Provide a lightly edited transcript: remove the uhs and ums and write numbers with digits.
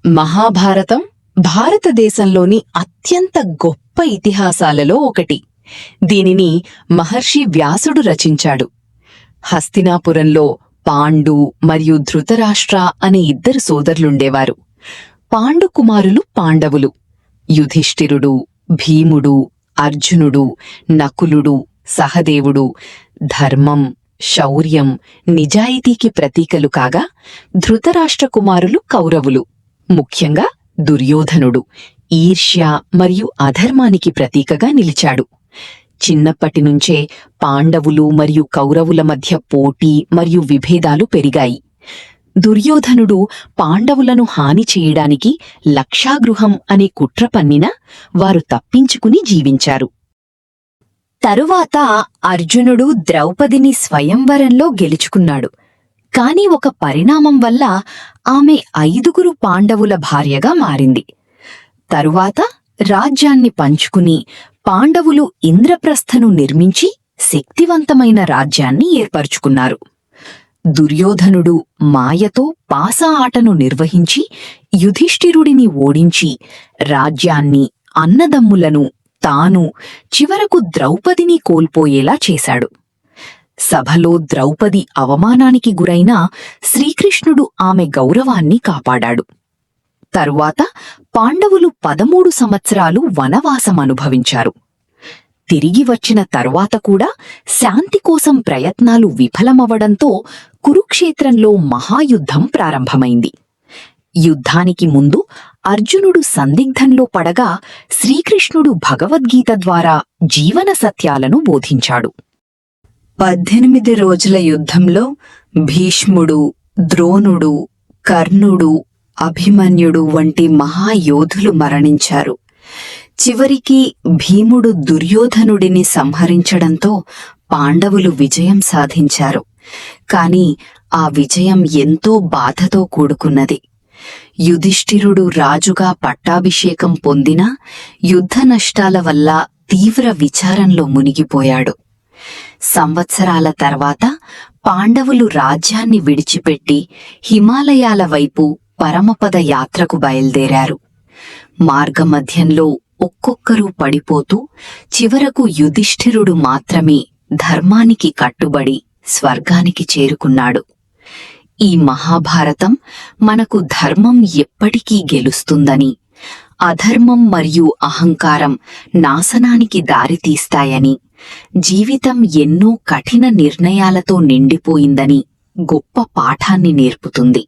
మహాభారతం భారతదేశంలోని అత్యంత గొప్ప ఇతిహాసాలలో ఒకటి. దీనిని మహర్షి వ్యాసుడు రచించాడు. హస్తినాపురంలో పాండు మరియు ధృతరాష్ట్ర అనే ఇద్దరు సోదరులుండేవారు. పాండు కుమారులు పాండవులు. యుధిష్ఠిరుడు, భీముడు, అర్జునుడు, నకులుడు, సహదేవుడు ధర్మం, శౌర్యం, నిజాయితీకి ప్రతీకలు కాగా, ధృతరాష్ట్ర కుమారులు కౌరవులు. ముఖ్యంగా దుర్యోధనుడు ఈర్ష్య మరియు అధర్మానికి ప్రతీకగా నిలిచాడు. చిన్నప్పటినుంచే పాండవులు మరియు కౌరవుల మధ్య పోటీ మరియు విభేదాలు పెరిగాయి. దుర్యోధనుడు పాండవులను హాని చేయడానికి లక్షాగృహం అనే కుట్ర పన్నినా వారు తప్పించుకుని జీవించారు. తరువాత అర్జునుడు ద్రౌపదిని స్వయంవరంలో గెలుచుకున్నాడు. కాని ఒక పరిణామం వల్ల ఆమె 5 పాండవుల భార్యగా మారింది. తరువాత రాజ్యాన్ని పంచుకుని పాండవులు ఇంద్రప్రస్థను నిర్మించి శక్తివంతమైన రాజ్యాన్ని ఏర్పరచుకున్నారు. దుర్యోధనుడు మాయతో పాసా ఆటను నిర్వహించి యుధిష్ఠిరుడిని ఓడించి రాజ్యాన్ని, అన్నదమ్ములను, తాను, చివరకు ద్రౌపదిని కోల్పోయేలా చేశాడు. సభలో ద్రౌపది అవమానానికి గురైనా శ్రీకృష్ణుడు ఆమె గౌరవాన్ని కాపాడాడు. తరువాత పాండవులు 13 సంవత్సరాలు వనవాసమనుభవించారు. తిరిగి వచ్చిన తరువాత కూడా శాంతి కోసం ప్రయత్నాలు విఫలమవడంతో కురుక్షేత్రంలో మహాయుద్ధం ప్రారంభమైంది. యుద్ధానికి ముందు అర్జునుడు సందిగ్ధంలో పడగా శ్రీకృష్ణుడు భగవద్గీత ద్వారా జీవన సత్యాలను బోధించాడు. 18 రోజుల యుద్ధంలో భీష్ముడు, ద్రోణుడు, కర్ణుడు, అభిమన్యుడు వంటి మహాయోధులు మరణించారు. చివరికి భీముడు దుర్యోధనుడిని సంహరించడంతో పాండవులు విజయం సాధించారు. కాని ఆ విజయం ఎంతో బాధతో కూడుకున్నది. యుధిష్ఠిరుడు రాజుగా పట్టాభిషేకం పొందినా యుద్ధ నష్టాల వల్ల తీవ్ర విచారంలో మునిగిపోయాడు. సంవత్సరాల తర్వాత పాండవులు రాజ్యాన్ని విడిచిపెట్టి హిమాలయాల వైపు పరమపద యాత్రకు బయల్దేరారు. మార్గమధ్యంలో ఒక్కొక్కరూ పడిపోతూ చివరకు యుధిష్ఠిరుడు మాత్రమే ధర్మానికి కట్టుబడి స్వర్గానికి చేరుకున్నాడు. ఈ మహాభారతం మనకు ధర్మం ఎప్పటికీ గెలుస్తుందని, అధర్మం మరియు అహంకారం నాశనానికి దారితీస్తాయని, జీవితం ఎన్నో కఠిన నిర్ణయాలతో నిండిపోయిందని గొప్ప పాఠాన్ని నేర్పుతుంది.